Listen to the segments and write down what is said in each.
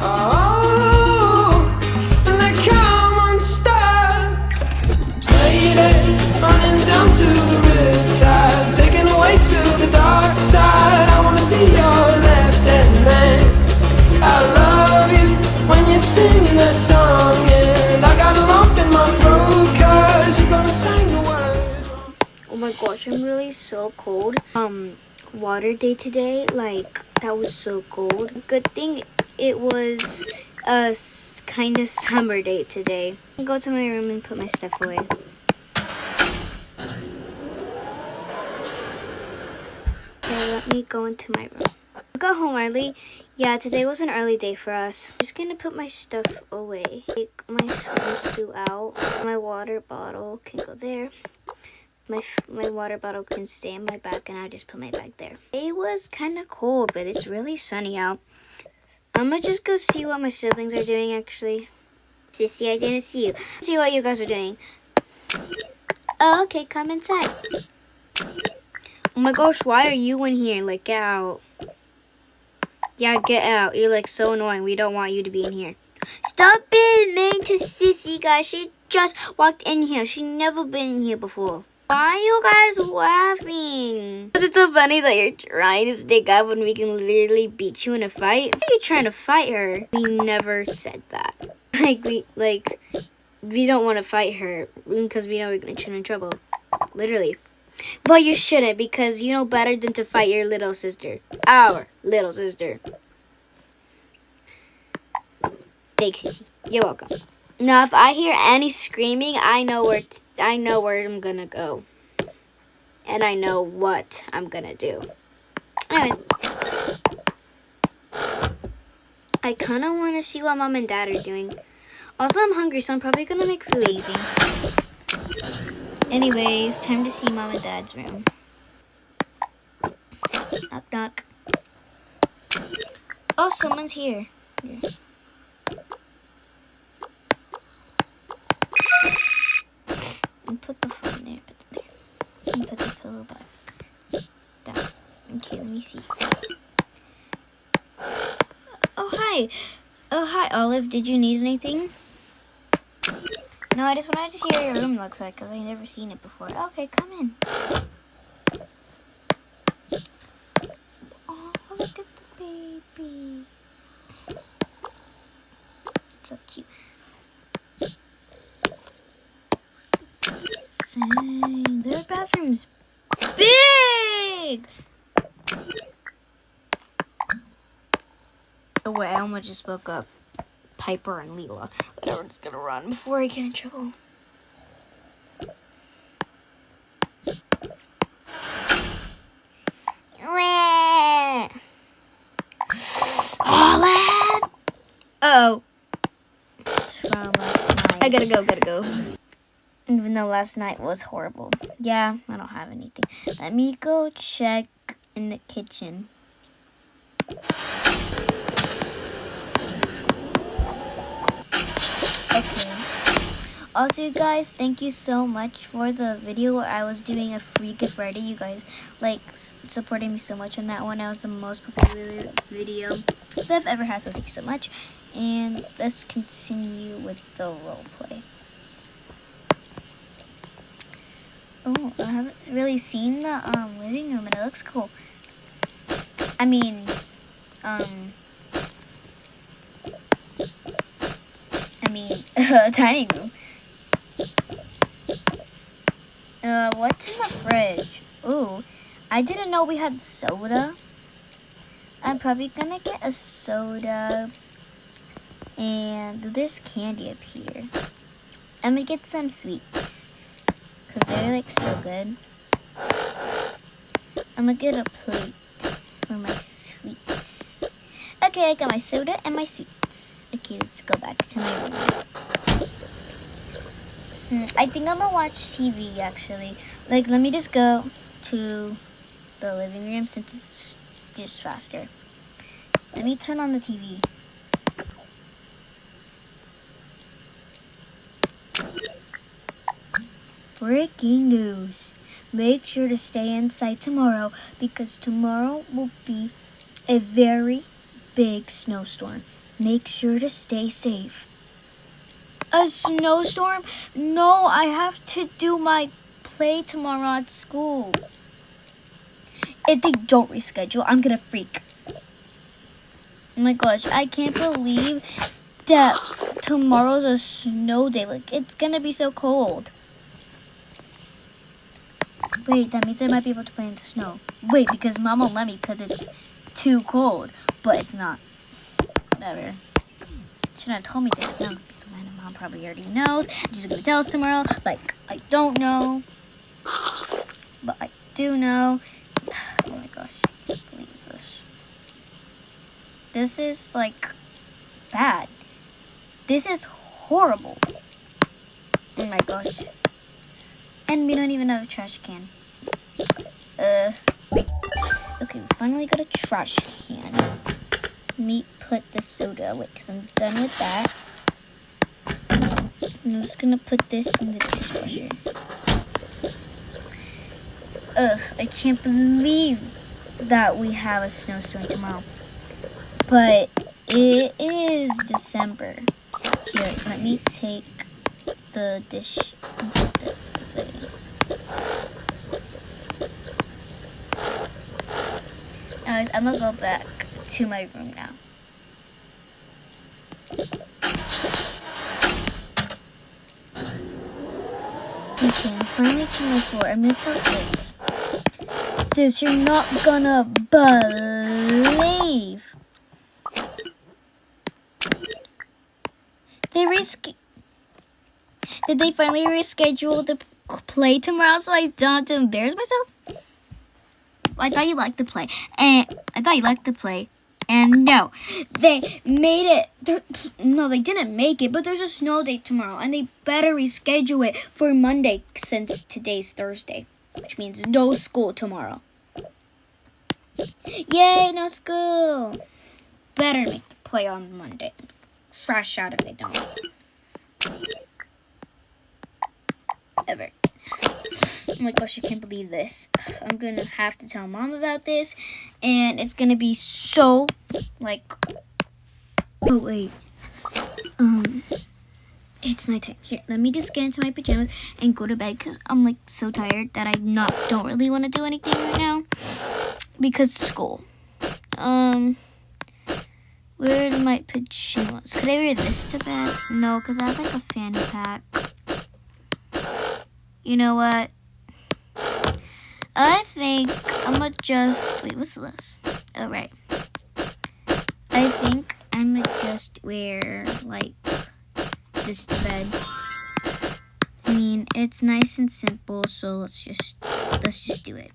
Oh, and they come unstuck. Lady, running down to the riptide, taken away to the dark side. I wanna be your left-hand man. I love you when you sing that song, and I got a lump in my throat 'cause you're gonna sing the words. Oh my gosh, I'm really so cold. Water day today, like that was so cold. Good thing it was a kind of summer day today. I'll go to my room and put my stuff away. Okay, let me go into my room. I got home early. Yeah, today was an early day for us. I'm just gonna put my stuff away. Take my swimsuit out. My water bottle can go there. My water bottle can stay in my bag, and I just put my bag there. It was kind of cold, but it's really sunny out. I'm gonna just go see what my siblings are doing, actually. Sissy, I didn't see you. See what you guys are doing. Oh, okay, come inside. Oh my gosh, why are you in here? Like, get out. Yeah, get out. You're like so annoying. We don't want you to be in here. Stop being mean to Sissy, guys. She just walked in here. She never been in here before. Why are you guys laughing? It's so funny that you're trying to stick up when we can literally beat you in a fight. Why are you trying to fight her? We never said that. We don't want to fight her because we know we're gonna get in trouble. Literally. But you shouldn't, because you know better than to fight your little sister. Our little sister. Thanks, Sissy. You're welcome. Now, if I hear any screaming, I know where I'm gonna go, and I know what I'm gonna do. Anyways, I kind of want to see what Mom and Dad are doing. Also, I'm hungry, so I'm probably gonna make food easy. Anyways, time to see Mom and Dad's room. Knock, knock. Oh, someone's here. Yeah. And put the phone there, put it there. And put the pillow back down. Okay, let me see. Oh, hi. Oh, hi, Olive. Did you need anything? No, I just wanted to see how your room looks like, because I've never seen it before. Okay, come in. Oh, look at the babies. So cute. Dang, their bathroom's big! Oh wait, I almost just woke up Piper and Leela. But I'm just gonna run before I get in trouble. Olive! Uh-oh. It's from last night. I gotta go. Even though last night was horrible. Yeah, I don't have anything. Let me go check in the kitchen. Okay. Also, you guys, thank you so much for the video where I was doing a free gift Friday. You guys, supporting me so much on that one. That was the most popular video that I've ever had, so thank you so much. And let's continue with the role play. Oh, I haven't really seen the living room, and it looks cool. I mean, dining room. What's in the fridge? Ooh, I didn't know we had soda. I'm probably gonna get a soda. And there's candy up here. I'm gonna get some sweets, because they're like so good. I'm gonna get a plate for my sweets. Okay, I got my soda and my sweets. Okay, let's go back to my room. I think I'm gonna watch TV actually. Let me just go to the living room since it's just faster. Let me turn on the TV. Breaking news. Make sure to stay inside tomorrow because tomorrow will be a very big snowstorm. make sure to stay safe. A snowstorm? No, I have to do my play tomorrow at school. If they don't reschedule, I'm gonna freak. Oh my gosh, I can't believe that tomorrow's a snow day. Like, it's gonna be so cold. Wait, that means I might be able to play in the snow. Wait, because Mom won't let me because it's too cold. But it's not. Whatever. Shouldn't have told me that. No, so my Mom probably already knows. She's gonna tell us tomorrow. Like, I don't know. But I do know. Oh my gosh, I can't believe this. This is, like, bad. This is horrible. Oh my gosh. And we don't even have a trash can. Okay, we finally got a trash can. Let me put the soda away because I'm done with that. And I'm just gonna put this in the dishwasher. I can't believe that we have a snowstorm tomorrow. But it is December. Here, let me take the dish and put it away. Anyways, I'm gonna go back to my room now. Okay, I'm finally to my floor. I'm gonna tell Sis. Sis, you're not gonna believe. Did they finally reschedule the play tomorrow so I don't have to embarrass myself? I thought you liked the play. And no, they made it. No, they didn't make it, but there's a snow day tomorrow, and they better reschedule it for Monday since today's Thursday, which means no school tomorrow. Yay, no school. Better make the play on Monday. Crash out if they don't. Ever. Oh my gosh, I can't believe this. I'm gonna have to tell Mom about this, and it's gonna be so, like, oh wait, it's nighttime. Here, let me just get into my pajamas and go to bed, because I'm, like, so tired that I don't really want to do anything right now, because school. Where are my pajamas? Could I wear this to bed? No, because I has, like, a fanny pack. You know what? I think I'm gonna just... Wait, what's this? Oh, right. I think I'm gonna just wear, like, this to bed. I mean, it's nice and simple, so let's just do it.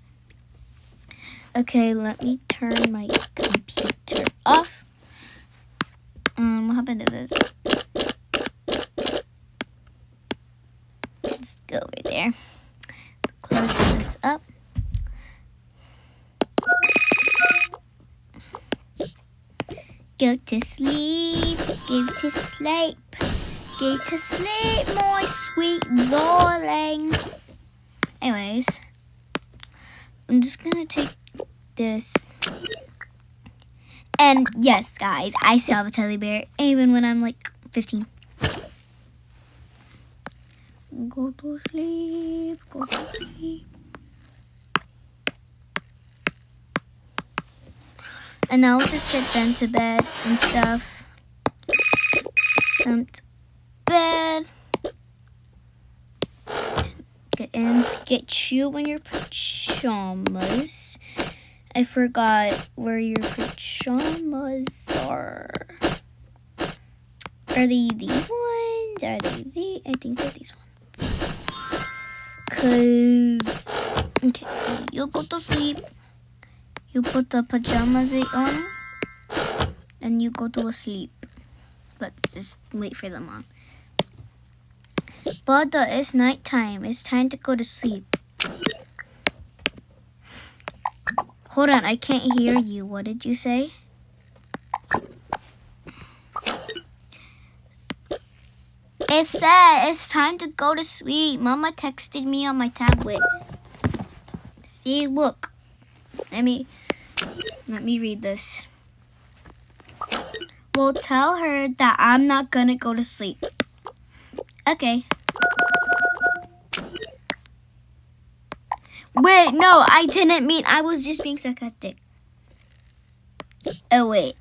Okay, let me turn my computer off. What happened to this? Let's go over there. Close this up. Go to sleep, go to sleep, go to sleep, my sweet darling. Anyways, I'm just gonna take this. And yes, guys, I still have a teddy bear, even when I'm like 15. Go to sleep, go to sleep. And now let's just get Ben to bed and stuff. Come to bed. Get in. Get you in your pajamas. I forgot where your pajamas are. Are they these ones? Are they these? I think they're these ones. Cause, okay, you go to sleep. You put the pajamas on, and you go to sleep. But just wait for them on. But it's nighttime. It's time to go to sleep. Hold on, I can't hear you. What did you say? It said it's time to go to sleep. Mama texted me on my tablet. See, look. Let me read this. Well, tell her that I'm not gonna go to sleep. Okay. Wait, no, I didn't mean, I was just being sarcastic. Oh, wait,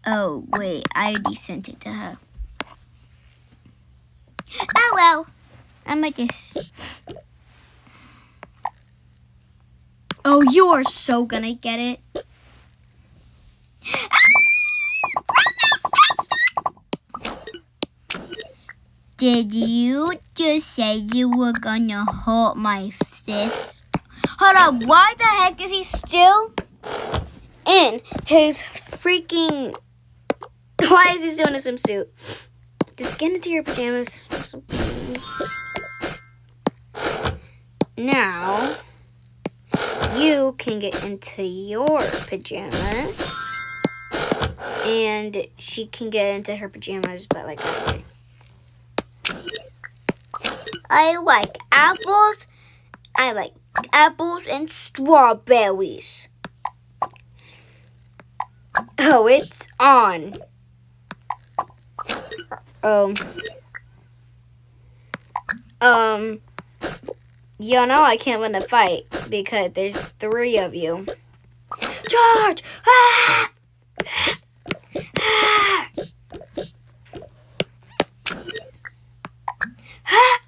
I already sent it to her. Oh, well, I'm gonna just... Oh, you are so gonna get it. Did you just say you were gonna hold my fist? Hold on, why the heck is he still in his freaking... Why is he still in a swimsuit? Just get into your pajamas. Now, you can get into your pajamas. And she can get into her pajamas, but like after. I like apples. I like apples and strawberries. Oh, it's on. You know I can't win a fight because there's 3 of you. Charge! Ah! Ah! Ah!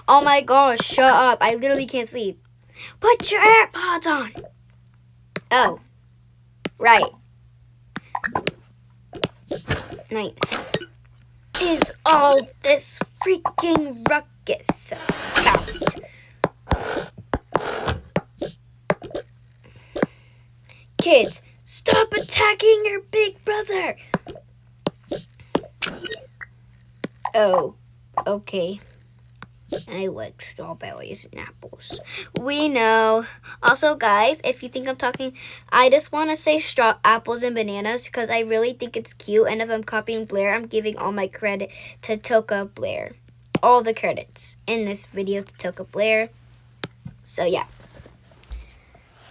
Oh my gosh, shut up. I literally can't sleep. Put your AirPods on. Oh, right. Night. Is all this freaking ruckus about? Kids, stop attacking your big brother. Oh, okay. I like strawberries and apples. We know. Also, guys, if you think I'm talking, I just want to say apples and bananas because I really think it's cute. And if I'm copying Blair, I'm giving all my credit to Toka Blair. All the credits in this video to Toka Blair. So, yeah.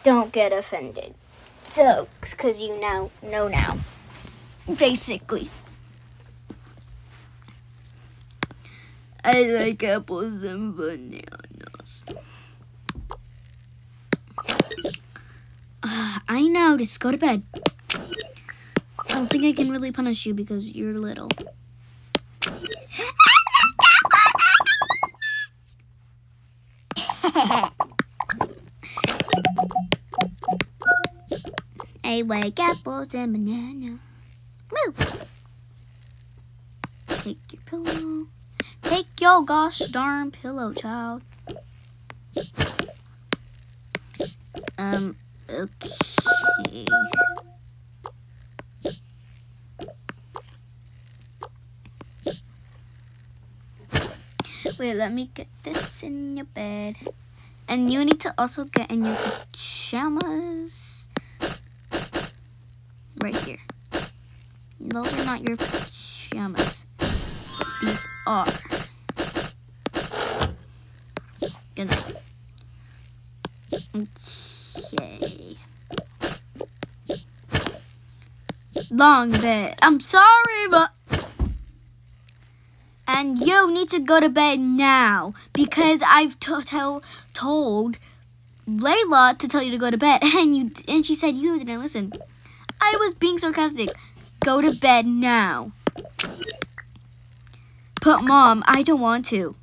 Don't get offended. So, because you now know now. Basically. I like apples and bananas. I know, just go to bed. I don't think I can really punish you because you're little. I like apples and bananas. Woo! Take your pillow. Take your gosh darn pillow, child. Okay. Wait, let me get this in your bed. And you need to also get in your pajamas. Right here. Those are not your pajamas. These are. Good night. Okay. Long bed. I'm sorry, but... And you need to go to bed now. Because I've told Layla to tell you to go to bed. And she said you didn't listen. I was being sarcastic. Go to bed now. But Mom, I don't want to.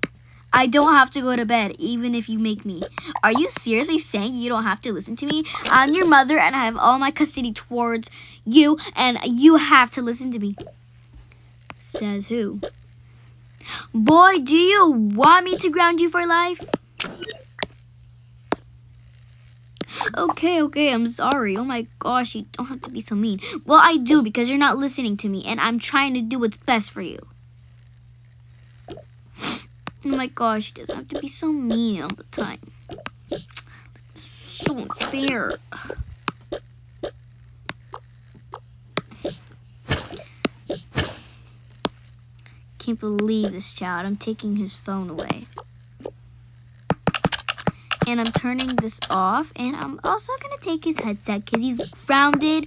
I don't have to go to bed, even if you make me. Are you seriously saying you don't have to listen to me? I'm your mother, and I have all my custody towards you, and you have to listen to me. Says who? Boy, do you want me to ground you for life? Okay, I'm sorry. Oh my gosh, you don't have to be so mean. Well, I do, because you're not listening to me, and I'm trying to do what's best for you. Oh my gosh, he doesn't have to be so mean all the time. It's so unfair. Can't believe this child. I'm taking his phone away. And I'm turning this off. And I'm also going to take his headset because he's grounded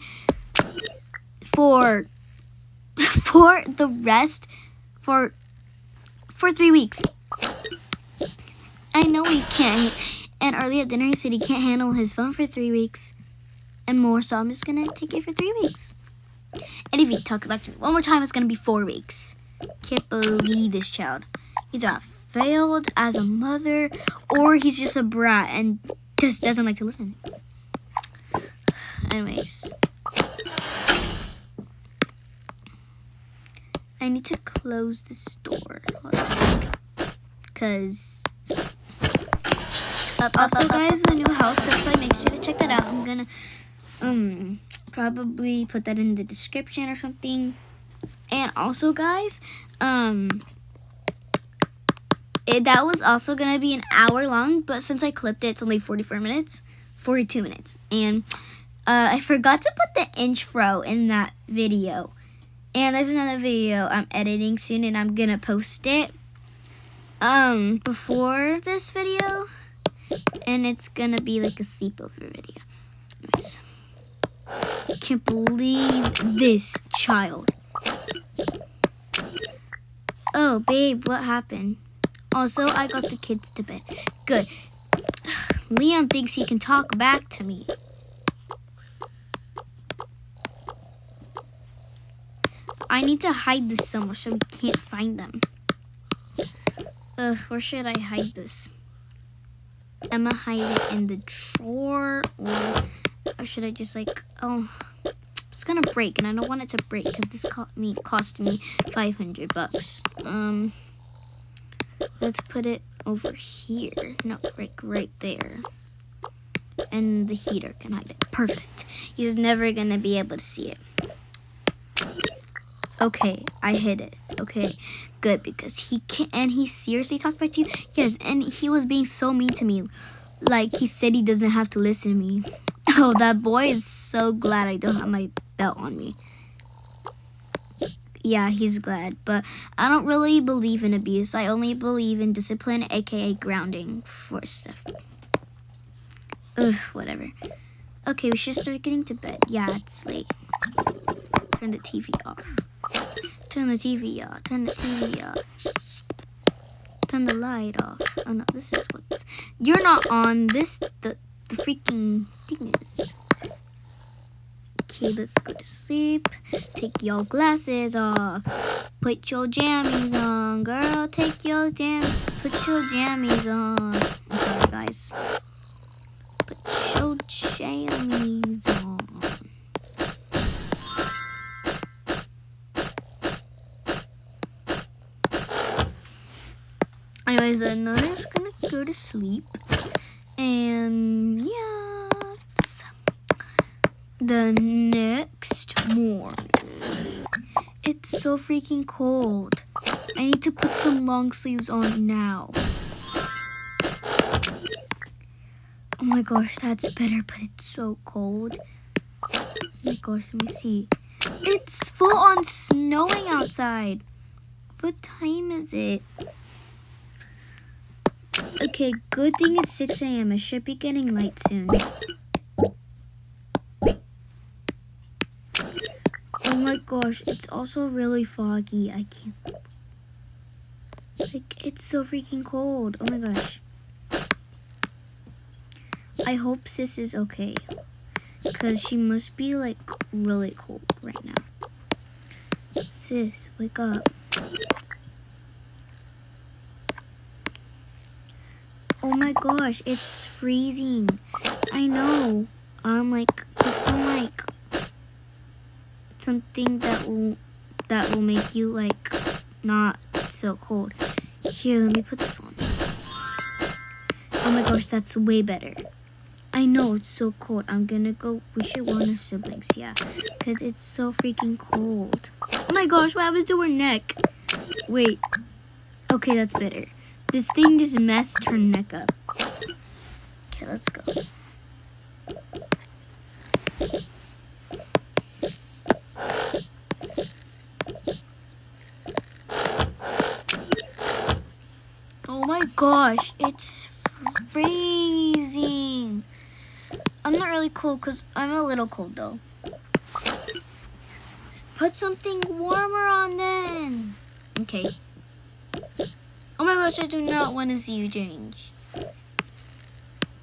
for the rest for 3 weeks. I know he can't. And early at dinner he said he can't handle his phone for 3 weeks and more. So I'm just going to take it for 3 weeks. And if he talks back to me one more time, it's going to be 4 weeks. Can't believe this child. Either I failed as a mother or he's just a brat and just doesn't like to listen. Anyways. I need to close this door. Because... Also, guys, the new house surplay, make sure to check that out. I'm going to probably put that in the description or something. And also, guys, that was also going to be an hour long, but since I clipped it, it's only 42 minutes. And I forgot to put the intro in that video. And there's another video I'm editing soon, and I'm going to post it before this video. And it's going to be like a sleepover video. Anyways. Can't believe this child. Oh, babe, what happened? Also, I got the kids to bed. Good. Leon thinks he can talk back to me. I need to hide this somewhere so we can't find them. Where should I hide this? Am I hide it in the drawer or should I just it's gonna break and I don't want it to break because this cost me $500. Let's put it over here. No, right there. And the heater can hide it. Perfect. He's never gonna be able to see it. Okay, I hid it. Okay, good, because he can't, and he seriously talked about you? Yes, and he was being so mean to me. Like, he said he doesn't have to listen to me. Oh, that boy is so glad I don't have my belt on me. Yeah, he's glad, but I don't really believe in abuse. I only believe in discipline, aka grounding for stuff. Ugh, whatever. Okay, we should start getting to bed. Yeah, it's late. Turn the TV off. Turn the TV off. Turn the TV off. Turn the light off. Oh no, this is what's... You're not on this, the freaking thing is. Okay, let's go to sleep. Take your glasses off. Put your jammies on. Girl, put your jammies on. I'm sorry, guys. Put your jammies on. Anyways, I'm just gonna go to sleep. And yeah, the next morning, it's so freaking cold. I need to put some long sleeves on now. Oh my gosh, that's better, but it's so cold. Oh my gosh, let me see. It's full on snowing outside. What time is it? Okay, good thing it's 6 a.m. It should be getting light soon. Oh my gosh, it's also really foggy. I can't... Like, it's so freaking cold. Oh my gosh. I hope sis is okay. Because she must be, like, really cold right now. Sis, wake up. Oh my gosh, it's freezing. I know. Like, put some, like, something that will make you, like, not so cold. Here, let me put this on. Oh my gosh, that's way better. I know, it's so cold. I'm gonna go. We should warn our siblings, yeah. Because it's so freaking cold. Oh my gosh, what happened to her neck? Wait. Okay, that's better. This thing just messed her neck up. Okay, let's go. Oh my gosh, it's freezing. cold because I'm a little cold though. Put something warmer on then. Okay. Oh my gosh, I do not want to see you change.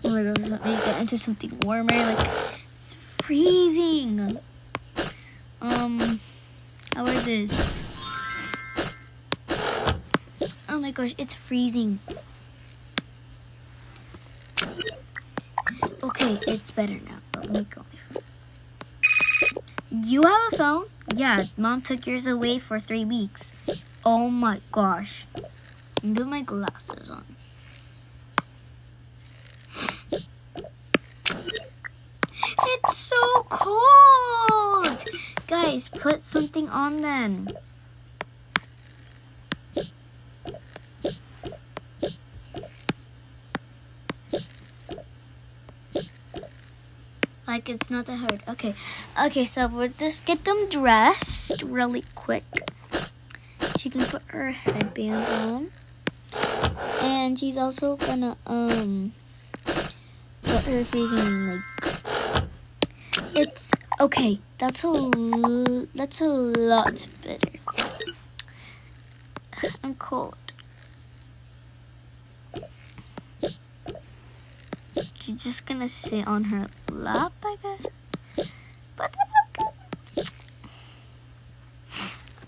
Oh my gosh, let me get into something warmer. Like, it's freezing. How about this? Oh my gosh, it's freezing. Okay, it's better now. Let me go. You have a phone? Yeah, Mom took yours away for 3 weeks. Oh my gosh. Put my glasses on. It's so cold! Guys, put something on then. Like it's not that hard. Okay. Okay, so we'll just get them dressed really quick. She can put her headband on. And she's also gonna put her freaking like it's okay. That's a lot better. I'm cold. She's just gonna sit on her lap, I guess. But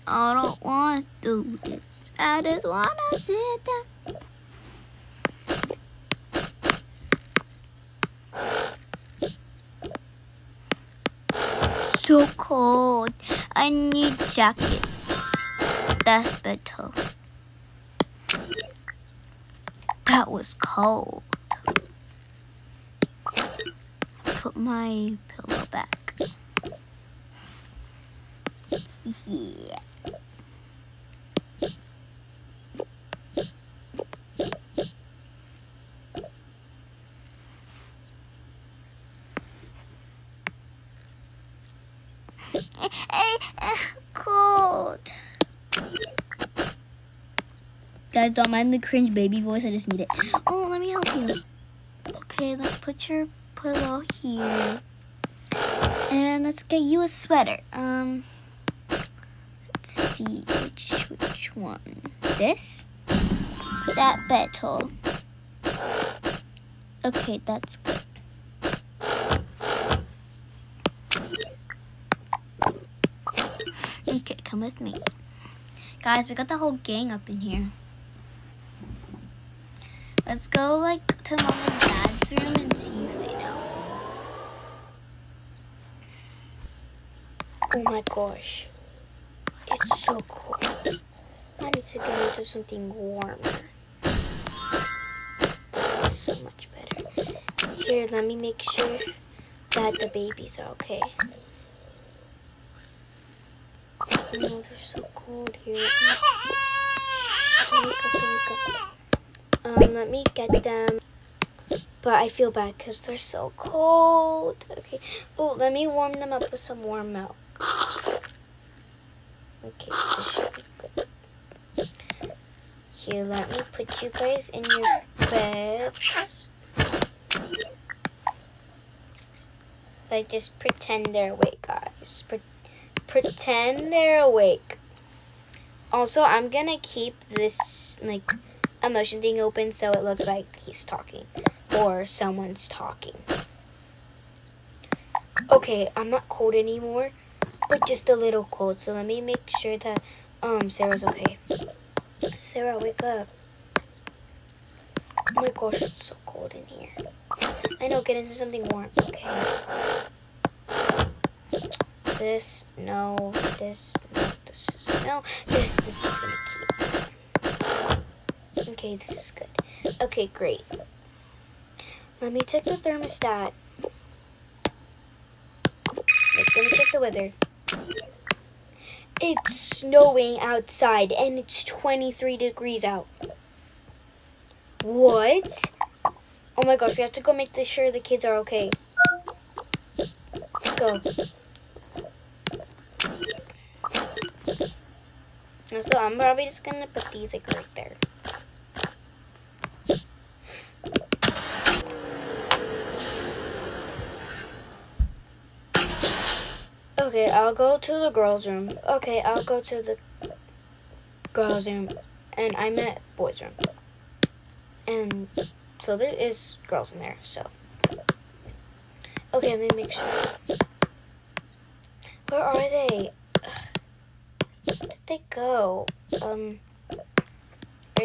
I don't want to do this. I just wanna sit down. So cold. I need jacket. That's better. That was cold. Put my pillow back. Yeah. Cold. Guys, don't mind the cringe baby voice. I just need it. Oh, let me help you. Okay, let's put your pillow here. And let's get you a sweater. Let's see which one. This? That better. Okay, that's good. Okay, come with me. Guys, we got the whole gang up in here. Let's go like to Mom and Dad's room and see if they know. Oh my gosh. It's so cold. I need to get into something warmer. This is so much better. Here, let me make sure that the babies are okay. Oh no, they're so cold here. Don't wake up. Let me get them. But I feel bad because they're so cold. Okay. Oh, let me warm them up with some warm milk. Okay, this should be good. Here, let me put you guys in your beds. Like, just pretend they're awake, guys. Pretend they're awake. Also, I'm gonna keep this, like, emotion thing open so it looks like he's talking or someone's talking. Okay, I'm not cold anymore, but just a little cold. So let me make sure that Sarah's okay. Sarah, wake up. Oh my gosh, it's so cold in here. I know, get into something warm. Okay. This, no, this, no, this is, no, this is gonna keep. Okay, this is good. Okay, great. Let me check the thermostat. Let me check the weather. It's snowing outside and it's 23 degrees out. What? Oh my gosh, we have to go make sure the kids are okay. Let's go. So I'm probably just gonna put these like right there. Okay, I'll go to the girls' room. Okay, I'll go to the girls' room. And I'm at boys' room. And so there is girls in there, so. Okay, let me make sure. Where are they? Where did they go? Are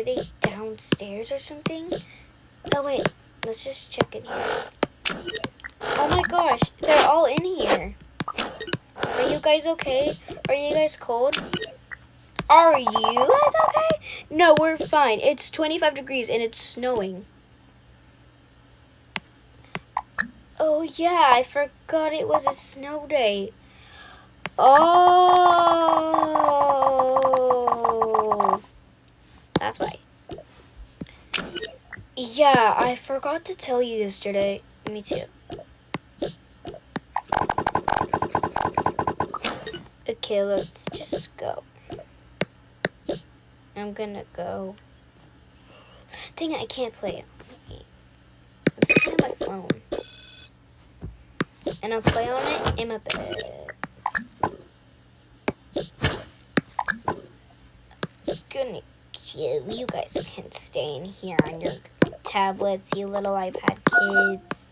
they downstairs or something? Oh wait, let's just check in here. Oh my gosh, they're all in here. Are you guys okay? Are you guys cold? Are you guys okay? No, we're fine. It's 25 degrees and it's snowing. Oh yeah, I forgot it was a snow day. Oh, that's why. Yeah, I forgot to tell you yesterday. Me too. Okay, let's just go. I'm gonna go. Dang it, I can't play it. I'm just playing on my phone. And I'll play on it in my bed. Goodness, you guys can stay in here on your tablets, you little iPad kids.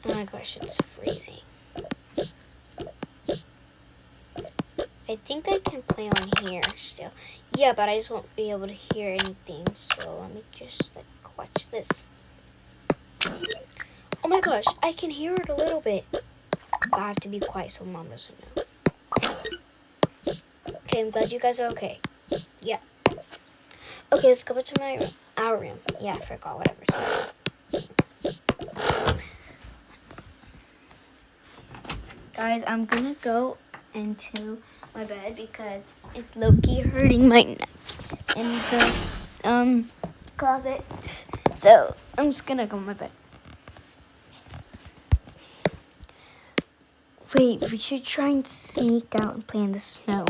Oh my gosh, it's freezing. I think I can play on here still. Yeah, but I just won't be able to hear anything. So let me just watch this. Oh my gosh, I can hear it a little bit. But I have to be quiet so Mom doesn't know. Okay, I'm glad you guys are okay. Yeah. Okay, let's go back to my room. Our room. Yeah, I forgot. Whatever. Guys, I'm gonna go into my bed because it's low-key hurting my neck in the closet. So I'm just gonna go in my bed. Wait, we should try and sneak out and play in the snow.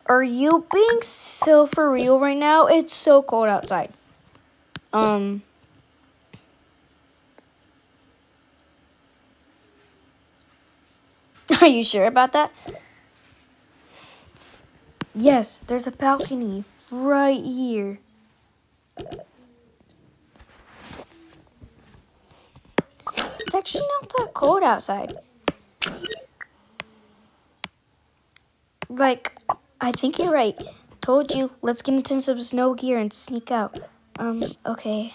Are you being so for real right now? It's so cold outside. Are you sure about that? Yes, there's a balcony right here. It's actually not that cold outside. Like, I think you're right. Told you, let's get into some snow gear and sneak out. Okay.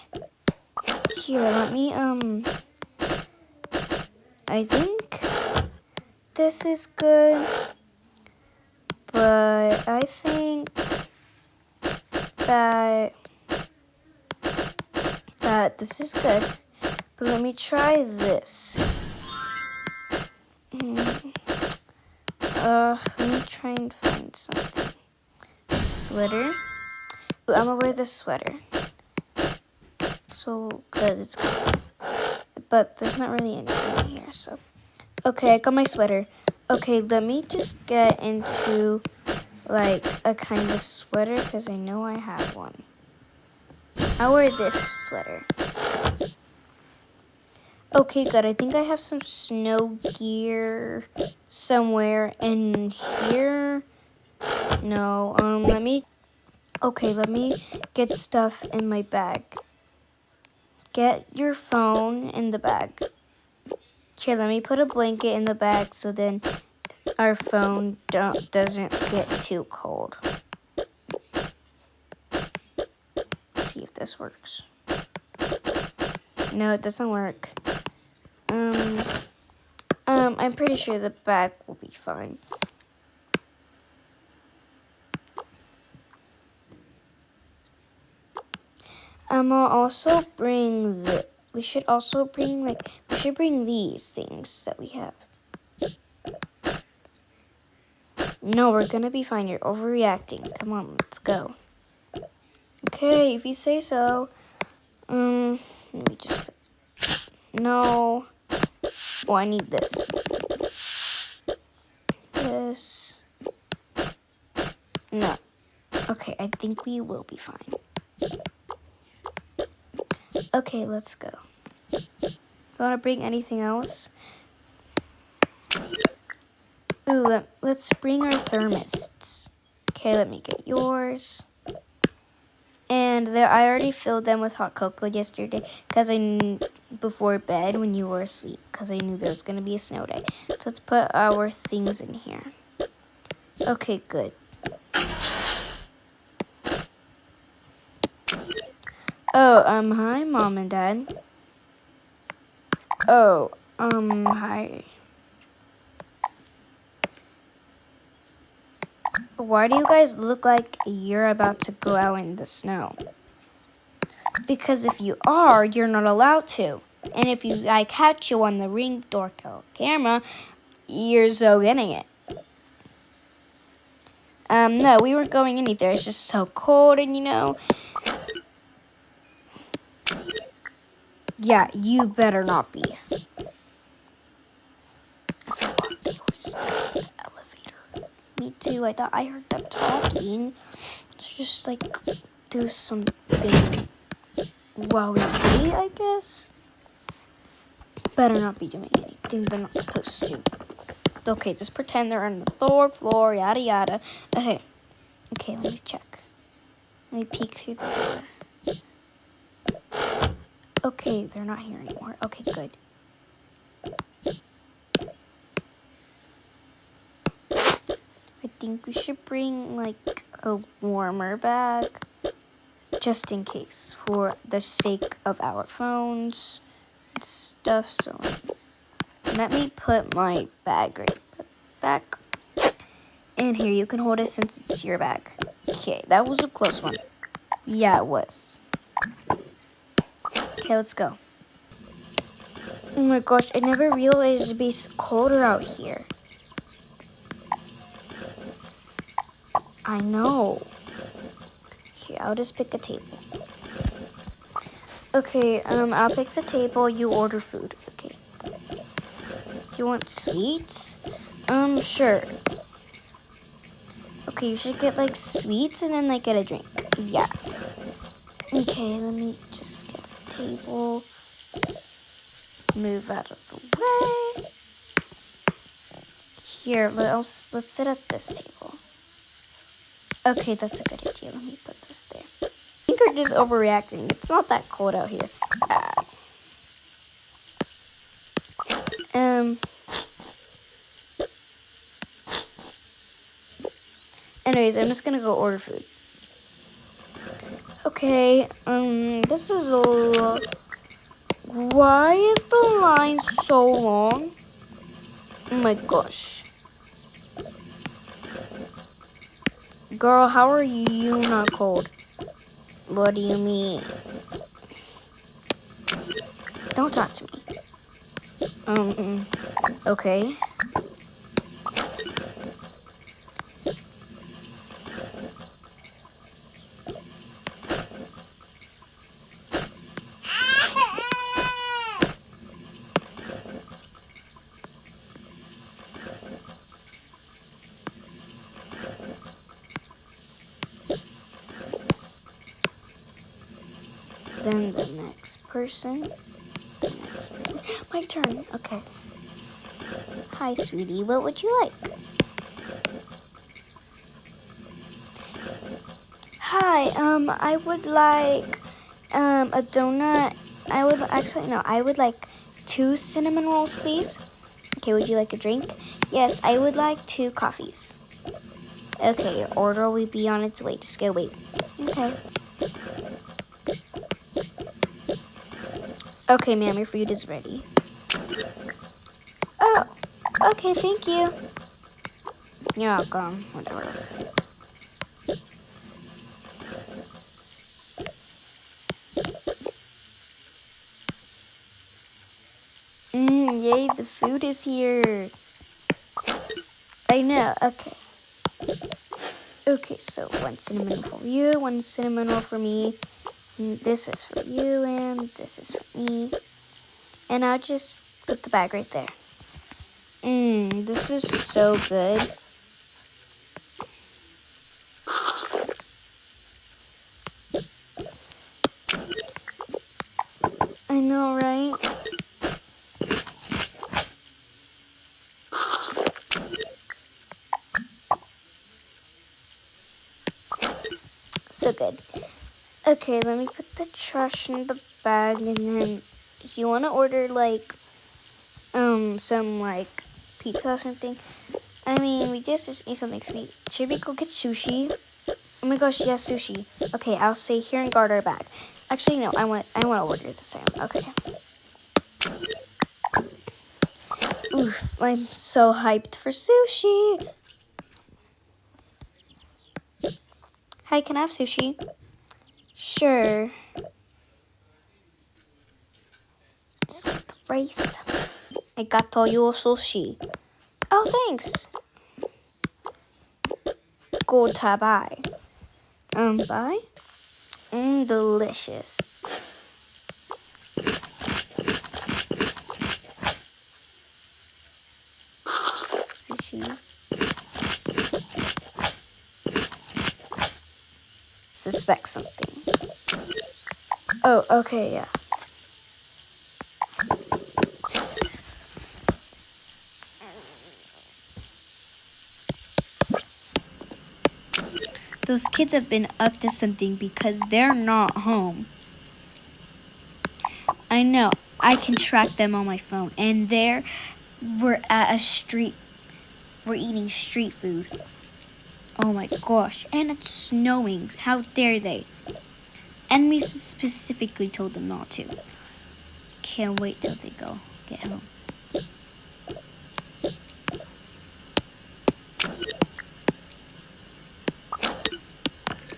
Here, let me, I think this is good. But I think that this is good. But let me try this. Let me try and find something. Sweater. Ooh, I'm gonna wear this sweater. So, cause it's comfy. But there's not really anything in here, so. Okay, I got my sweater. Okay, let me just get into, like, a kind of sweater, because I know I have one. I'll wear this sweater. Okay, good. I think I have some snow gear somewhere in here. No, let me get stuff in my bag. Get your phone in the bag. Here, let me put a blanket in the bag so then our phone doesn't get too cold. Let's see if this works. No, it doesn't work. I'm pretty sure the bag will be fine. I'll also bring we should bring these things that we have. No, we're gonna be fine. You're overreacting. Come on, let's go. Okay, if you say so. Let me just no. Oh, I need this. This. No. Okay, I think we will be fine. Okay, let's go. Want to bring anything else? Ooh, let's bring our thermos. Okay, let me get yours. And there, I already filled them with hot cocoa yesterday because before bed when you were asleep, because I knew there was gonna be a snow day. So let's put our things in here. Okay, good. Oh, hi, Mom and Dad. Oh, hi. Why do you guys look like you're about to go out in the snow? Because if you are, you're not allowed to. And if I catch you on the Ring Doorbell camera, you're so getting it. No, we weren't going in either. It's just so cold and Yeah, you better not be. I forgot they were still in the elevator. Me too, I thought I heard them talking. Let's just do something while we wait, I guess. Better not be doing anything they're not supposed to. Okay, just pretend they're on the third floor, yada yada. Okay, let me check. Let me peek through the door. Okay, they're not here anymore. Okay, good. I think we should bring a warmer bag just in case for the sake of our phones and stuff. So let me put my bag right back. And here, you can hold it since it's your bag. Okay, that was a close one. Yeah, it was. Okay, let's go. Oh my gosh, I never realized it'd be colder out here. I know. Okay, I'll just pick a table. Okay, I'll pick the table, you order food. Okay. Do you want sweets? Sure. Okay, you should get sweets and then get a drink. Yeah. Okay, let me just get a table. Move out of the way. Here, let's sit at this table. Okay, that's a good idea. Let me put this there. I think we're just overreacting. It's not that cold out here. Anyways, I'm just gonna go order food. Okay, this is why is the line so long? Oh my gosh. Girl, how are you not cold? What do you mean? Don't talk to me. Okay. Then the next person. My turn. Okay. Hi, sweetie. What would you like? Hi. I would like a donut. I would like 2 cinnamon rolls, please. Okay, would you like a drink? Yes, I would like 2 coffees. Okay, your order will be on its way. Just go wait. Okay. Okay, ma'am, your food is ready. Oh, okay, thank you. You're welcome. Whatever. Yay, the food is here. I know, okay. Okay, so 1 cinnamon roll for you, 1 cinnamon roll for me. And this is for you, and this is for me. And I'll just put the bag right there. This is so good. I know, right? So good. Okay, let me put the trash in the bag, and then if you want to order like some like pizza or something. I mean, we just need something sweet. Should we go get sushi? Oh my gosh, yes, sushi. Okay, I'll stay here and guard our bag. Actually, no, I want to order this time. Okay. Oof, I'm so hyped for sushi. Hi, can I have sushi? Sure. Just get the rice. I got your sushi. Oh, thanks. Go to buy. Buy? Delicious. Sushi. Suspect something. Oh, okay, yeah. Those kids have been up to something because they're not home. I know. I can track them on my phone. And we're at a street. We're eating street food. Oh my gosh. And it's snowing. How dare they? Enemies specifically told them not to. Can't wait till they go get home.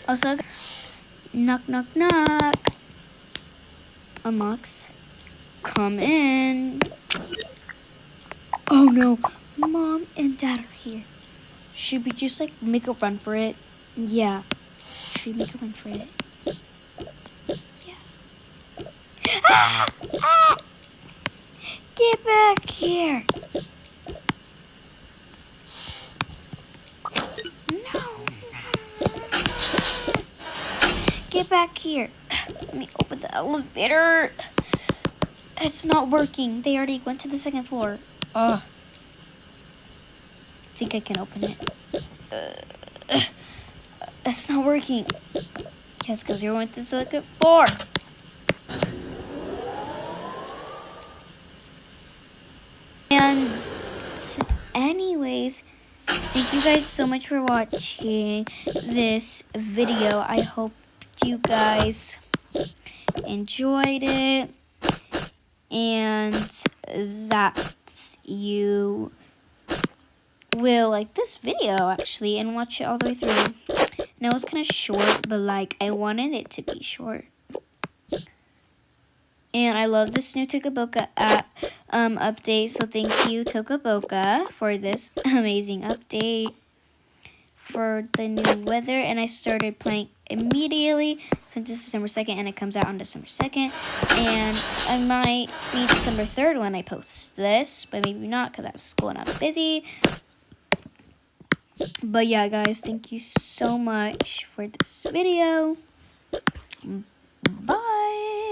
Also, knock, knock, knock. Unlocks. Come in. Oh no, Mom and Dad are here. Should we just like make a run for it? Yeah. Should we make a run for it? Yeah. Ah! Ah! Get back here. No. Get back here. Let me open the elevator. It's not working. They already went to the second floor. I think I can open it. It's not working. Yes, because you went to the second floor. And anyways, thank you guys so much for watching this video. I hope you guys enjoyed it. And that you will like this video actually and watch it all the way through. Now it's kind of short, but like I wanted it to be short. And I love this new Tokaboka app update. So thank you, Tokaboka, for this amazing update for the new weather. And I started playing immediately since it's December 2nd and it comes out on December 2nd. And it might be December 3rd when I post this, but maybe not because I have school and I'm busy. But yeah, guys, thank you so much for this video. Bye.